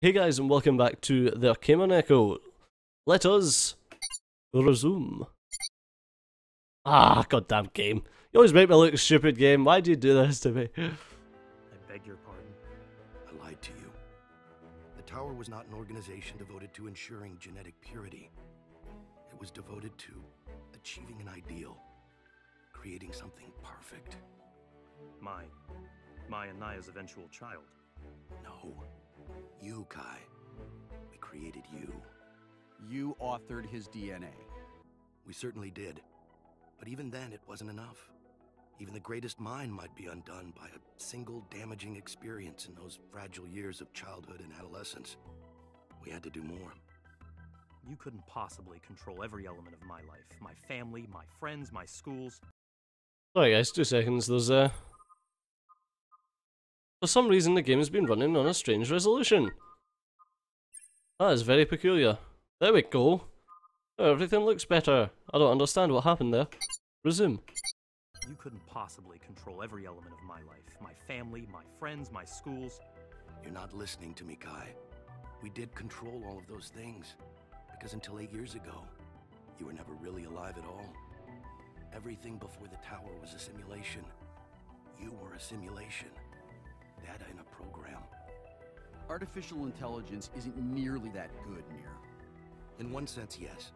Hey guys, and welcome back to the Arcanum Echo. Let us resume. Ah, goddamn game. You always make me look stupid, game. Why do you do this to me? I beg your pardon. I lied to you. The Tower was not an organization devoted to ensuring genetic purity. It was devoted to achieving an ideal, creating something perfect. My and Naya's eventual child. No. You, Kai. We created you. You authored his DNA. We certainly did. But even then, it wasn't enough. Even the greatest mind might be undone by a single damaging experience in those fragile years of childhood and adolescence. We had to do more. You couldn't possibly control every element of my life. My family, my friends, my schools. Sorry guys, 2 seconds. There's for some reason the game has been running on a strange resolution. That is very peculiar. There we go. Oh, everything looks better. I don't understand what happened there. Resume. You couldn't possibly control every element of my life. My family, my friends, my schools. You're not listening to me, Kai. We did control all of those things. Because until 8 years ago, you were never really alive at all. Everything before the Tower was a simulation. You were a simulation. Data in a program. Artificial intelligence isn't nearly that good, Mir. In one sense, yes.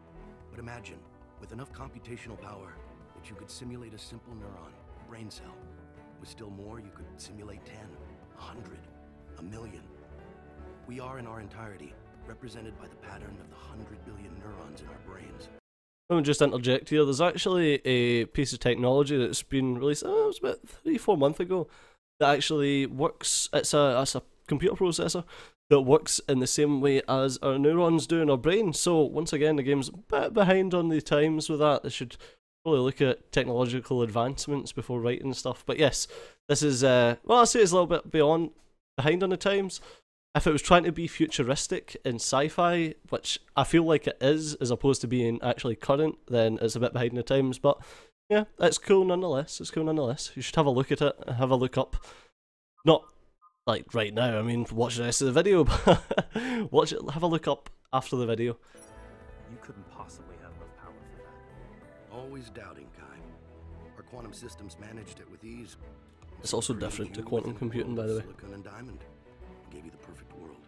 But imagine, with enough computational power, that you could simulate a simple neuron, a brain cell. With still more, you could simulate 10, 100, 1,000,000. We are in our entirety, represented by the pattern of the 100 billion neurons in our brains. Let me just interject here. There's actually a piece of technology that's been released, it was about 3-4 months ago, that actually works. It's a computer processor that works in the same way as our neurons do in our brain. So once again, the game's a bit behind on the times with that. They should probably look at technological advancements before writing stuff. But yes, this is well, I'll say it's a little bit behind on the times. If it was trying to be futuristic in sci-fi, which I feel like it is, as opposed to being actually current, then it's a bit behind the times. But yeah, it's cool nonetheless. It's cool nonetheless. You should have a look at it, have a look up. Not like right now, I mean, watch the rest of the video, but watch it, have a look up after the video. You couldn't possibly have enough power for that. Always doubting, Kai. Our quantum systems managed it with ease. It's also different to quantum computing, by the way. Silicon and diamond gave you the perfect world.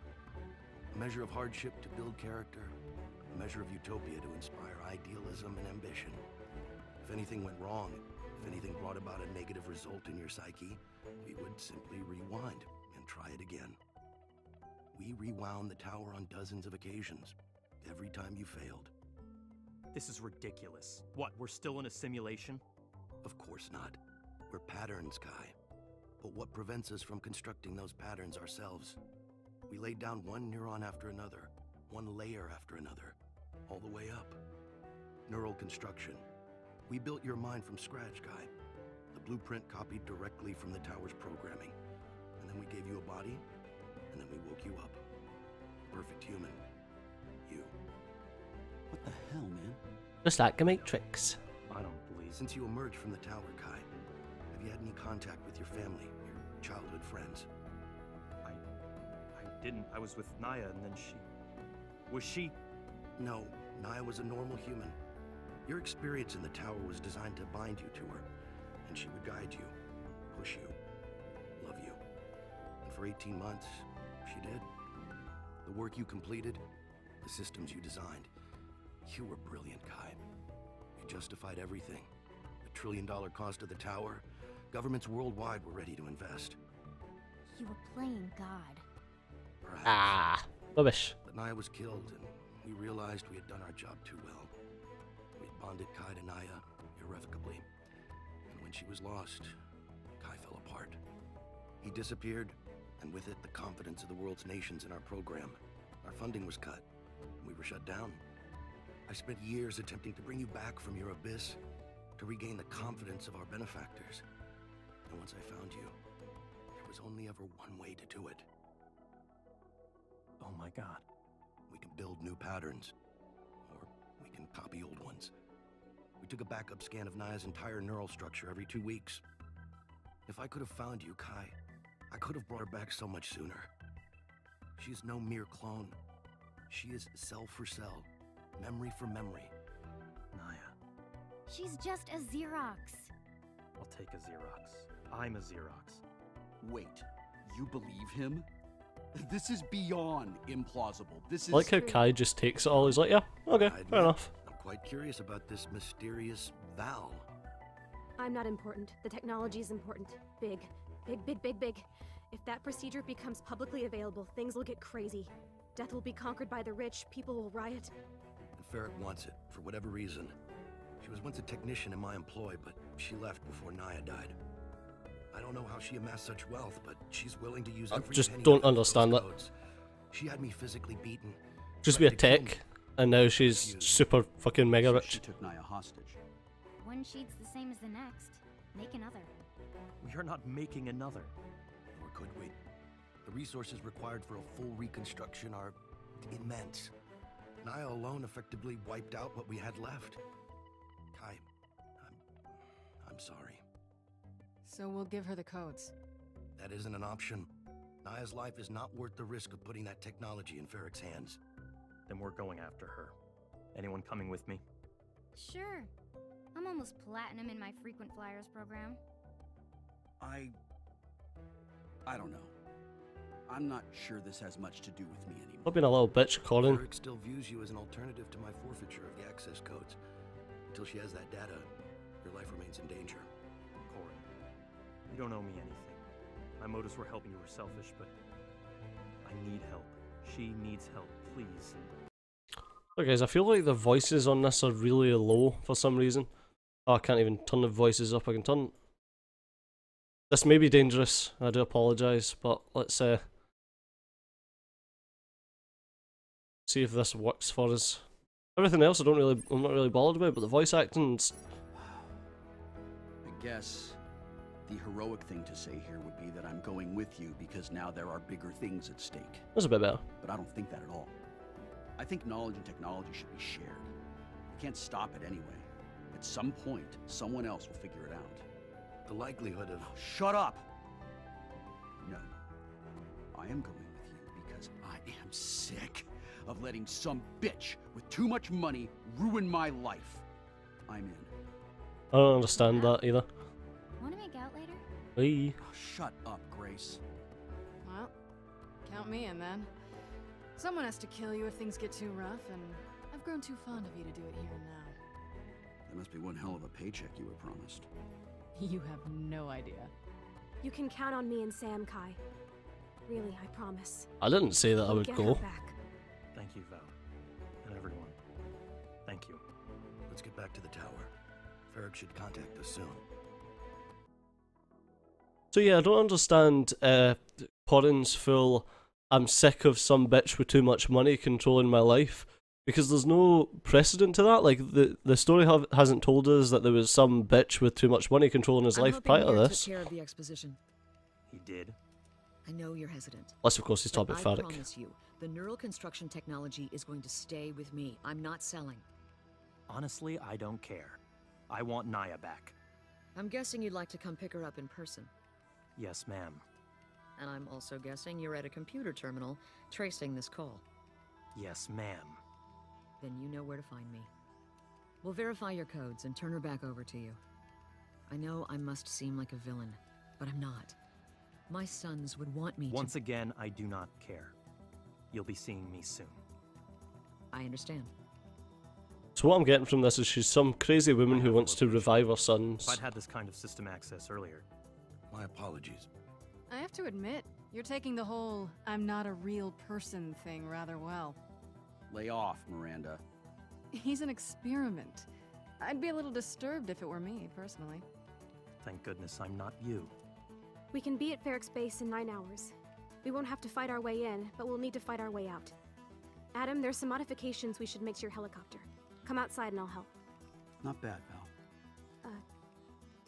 A measure of hardship to build character, a measure of utopia to inspire idealism and ambition. If anything went wrong, if anything brought about a negative result in your psyche, we would simply rewind and try it again. We rewound the Tower on dozens of occasions, every time you failed. This is ridiculous. What, we're still in a simulation? Of course not. We're patterns, Kai. But what prevents us from constructing those patterns ourselves? We laid down one neuron after another, one layer after another, all the way up. Neural construction. We built your mind from scratch, Kai. The blueprint copied directly from the Tower's programming. And then we gave you a body, and then we woke you up. Perfect human. You. What the hell, man? Just like a Matrix. I don't believe. Since you emerged from the Tower, Kai, have you had any contact with your family, your childhood friends? I didn't. I was with Naya and then she... Was she... No, Naya was a normal human. Your experience in the Tower was designed to bind you to her, and she would guide you, push you, love you. And for 18 months, she did. The work you completed, the systems you designed, you were brilliant, Kai. You justified everything. The trillion-dollar cost of the Tower, governments worldwide were ready to invest. You were playing God. Perhaps. Ah, rubbish. But Naya was killed, and we realized we had done our job too well. We had bonded Kai to Naya irrevocably. And when she was lost, Kai fell apart. He disappeared, and with it, the confidence of the world's nations in our program. Our funding was cut. We were shut down. I spent years attempting to bring you back from your abyss, to regain the confidence of our benefactors. And once I found you, there was only ever one way to do it. Oh my god. We can build new patterns, or we can copy old ones. We took a backup scan of Naya's entire neural structure every 2 weeks. If I could have found you, Kai, I could have brought her back so much sooner. She is no mere clone. She is cell for cell, memory for memory. Naya, She's just a Xerox. I'll take a Xerox. I'm a Xerox. Wait, you believe him? This is beyond implausible. This is... I like how Kai just takes it all. He's like, yeah, okay, I fair admit, enough. I'm quite curious about this mysterious Val. I'm not important. The technology is important. Big. Big, big, big, big. If that procedure becomes publicly available, things will get crazy. Death will be conquered by the rich, people will riot. And Ferric wants it, for whatever reason. She was once a technician in my employ, but she left before Naya died. I don't know how she amassed such wealth, but she's willing to use I every just penny don't of those understand that. codes. She had me physically beaten. Just be a threatened to kill me. tech, and now she's super fucking mega So rich. she took Naya hostage. One sheet's the same as the next. Make another. We are not making another. Or could we? The resources required for a full reconstruction are immense. Naya alone effectively wiped out what we had left. Kai, I'm sorry. So we'll give her the codes. That isn't an option. Naya's life is not worth the risk of putting that technology in Ferric's hands. Then we're going after her. Anyone coming with me? Sure. I'm almost platinum in my frequent flyers program. I don't know. I'm not sure this has much to do with me anymore. I've been a little bitch, Colin. Ferric still views you as an alternative to my forfeiture of the access codes. Until she has that data, your life remains in danger. Corin, you don't owe me anything. My motives were helping you were selfish, but I need help. She needs help, please. Look guys, I feel like the voices on this are really low for some reason. Oh, I can't even turn the voices up. I can turn... This may be dangerous, I do apologise, but let's see if this works for us. Everything else I'm not really bothered about, but the voice acting's... I guess the heroic thing to say here would be that I'm going with you because now there are bigger things at stake. That's a bit better. But I don't think that at all. I think knowledge and technology should be shared. You can't stop it anyway. At some point, someone else will figure it out. The likelihood of... Shut up! No. I am going with you because I am sick of letting some bitch with too much money ruin my life. I'm in. I don't understand that either. Wanna make out later? Hey. Oh, shut up, Grace. Well, count me in then. Someone has to kill you if things get too rough, and I've grown too fond of you to do it here and now. That must be one hell of a paycheck you were promised. You have no idea. You can count on me and Sam, Kai. Really, I promise. I didn't say that I We'll would get go. her back. Thank you, Val. And everyone. Thank you. Let's get back to the tower. Ferric should contact us soon. So yeah, I don't understand Corin's full I'm sick of some bitch with too much money controlling my life, because there's no precedent to that. Like the story hasn't told us that there was some bitch with too much money controlling his life prior to this. Took care of the exposition. He did? I know you're hesitant. Unless of course he's talking but about I Ferric. promise you, the neural construction technology is going to stay with me. I'm not selling. Honestly, I don't care. I want Naya back. I'm guessing you'd like to come pick her up in person. Yes, ma'am. And I'm also guessing you're at a computer terminal tracing this call. Yes, ma'am. Then you know where to find me. We'll verify your codes and turn her back over to you. I know I must seem like a villain, but I'm not. My sons would want me Once again, I do not care. You'll be seeing me soon. I understand. So what I'm getting from this is she's some crazy woman who wants to revive her If sons. I'd had this kind of system access earlier. My apologies. I have to admit, you're taking the whole I'm not a real person thing rather well. Lay off, Miranda. He's an experiment. I'd be a little disturbed if it were me, personally. Thank goodness I'm not you. We can be at Ferric's base in 9 hours. We won't have to fight our way in, but we'll need to fight our way out. Adam, there's some modifications we should make to your helicopter. Come outside and I'll help. Not bad, Val.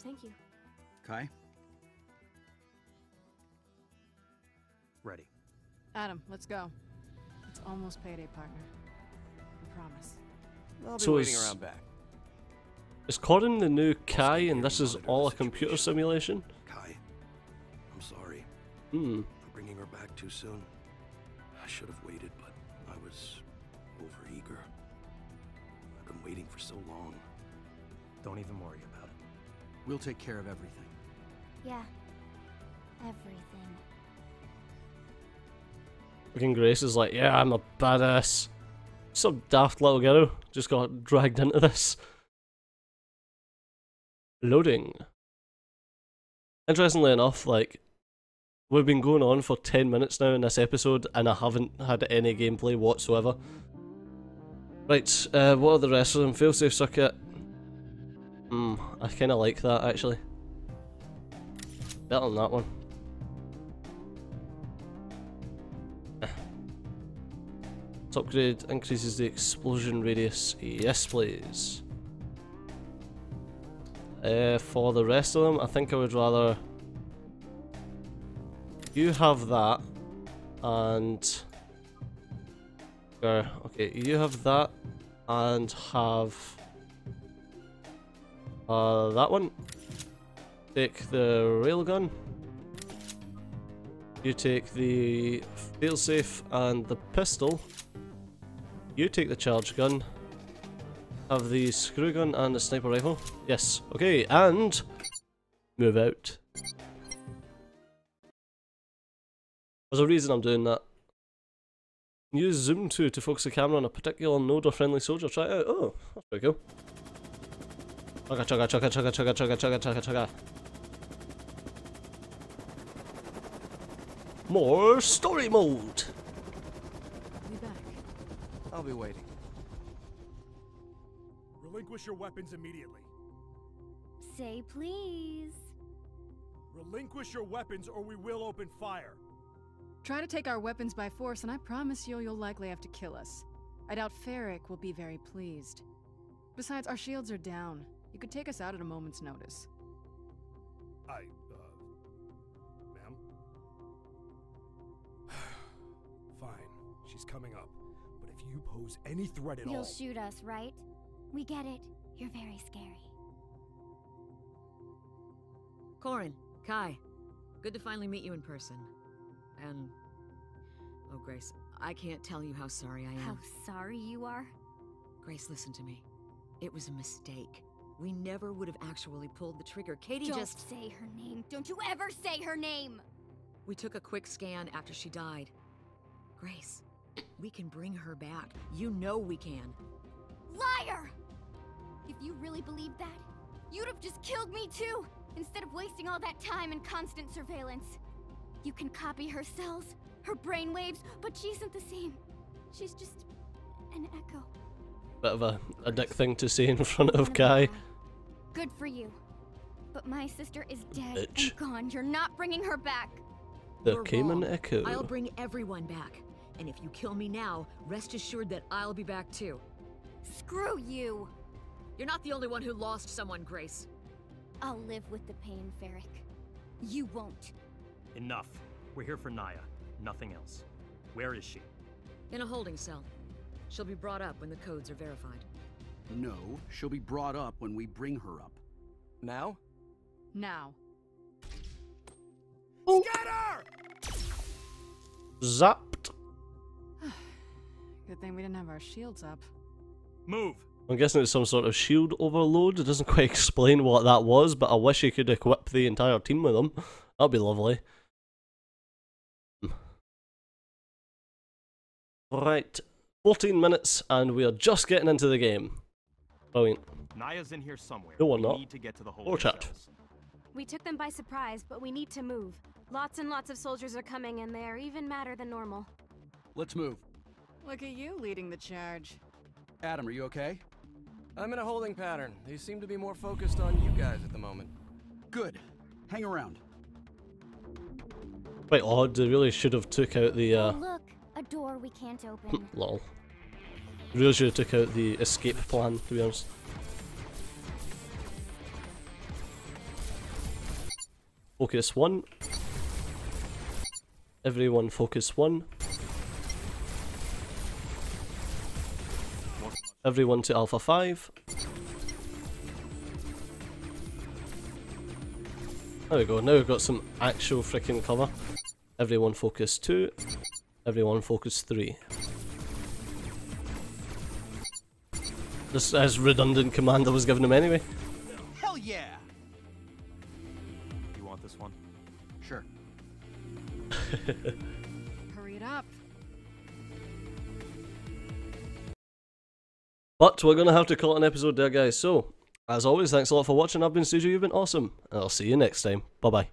Thank you. Kai? Ready. Adam, let's go. It's almost payday, partner. I promise. I'll be So waiting is- around back. Is Corin the new Kai stay and here this and is monitor all a the computer situation. simulation? Kai, I'm sorry Hmm. for bringing her back too soon. should have waited, but I was overeager. I've been waiting for so long. Don't even worry about it. We'll take care of everything. Yeah. Everything. Fucking Grace is like, yeah, I'm a badass. Some daft little girl just got dragged into this. Loading. Interestingly enough, like, we've been going on for 10 minutes now in this episode, and I haven't had any gameplay whatsoever. Right, what are the rest of them? Failsafe circuit. I kinda like that, actually. Better than that one. This upgrade increases the explosion radius. Yes, please. For the rest of them, I think I would rather you have that, and okay, you have that, and have that one. Take the railgun. You take the failsafe and the pistol. You take the charge gun. Have the screw gun and the sniper rifle. Yes. Okay, and move out. There's a reason I'm doing that. Use zoom to focus the camera on a particular node or friendly soldier. Try it out. Oh, that's pretty cool. Chugga chugga chugga chugga chugga chugga chugga chugga chugga. More story mode. Be back. I'll be waiting. Relinquish your weapons immediately. Say please. Relinquish your weapons or we will open fire. Try to take our weapons by force, and I promise you'll likely have to kill us. I doubt Ferric will be very pleased. Besides, our shields are down. You could take us out at a moment's notice. Ma'am? Fine. She's coming up. But if you pose any threat at all... You'll shoot us, right? We get it. You're very scary. Corin, Kai, good to finally meet you in person. And... oh, Grace, I can't tell you how sorry I am. How sorry you are? Grace, listen to me. It was a mistake. We never would have actually pulled the trigger. Katie Don't just... say her name. Don't you ever say her name! We took a quick scan after she died. Grace, we can bring her back. You know we can. Liar! If you really believed that, you'd have just killed me too, instead of wasting all that time in constant surveillance. You can copy her cells, her brainwaves, but she isn't the same. She's just an echo. Bit of a dick thing to say in front of Kai. Good for you. But my sister is dead Bitch. and gone. You're not bringing her back. There You're came an wrong. echo. I'll bring everyone back. And if you kill me now, rest assured that I'll be back too. Screw you. You're not the only one who lost someone, Grace. I'll live with the pain, Ferric. You won't. Enough. We're here for Naya, nothing else. Where is she? In a holding cell. She'll be brought up when the codes are verified. No, she'll be brought up when we bring her up. Now? Now. Scatter! Zapped. Good thing we didn't have our shields up. Move! I'm guessing it's some sort of shield overload. It doesn't quite explain what that was, but I wish you could equip the entire team with them. That'd be lovely. Right, 14 minutes and we are just getting into the game. Brilliant. Naya's in here somewhere. No, we're We not. need to get to the Or holding chat. cells. We took them by surprise, but we need to move. Lots and lots of soldiers are coming, and they're even madder than normal. Let's move. Look at you leading the charge. Adam, are you okay? I'm in a holding pattern. They seem to be more focused on you guys at the moment. Good. Hang around. Quite odd, they really should have took out the Oh, look, a door we can't open. lol. Really should have took out the escape plan, to be honest. Focus 1. Everyone focus 1. Everyone to Alpha 5. There we go, now we've got some actual freaking cover. Everyone focus 2. Everyone focus 3. Just as redundant command I was giving him anyway. Hell yeah! You want this one? Sure. Hurry it up. But we're going to have to call it an episode there, guys. So, as always, thanks a lot for watching. I've been Suju, you've been awesome. And I'll see you next time. Bye-bye.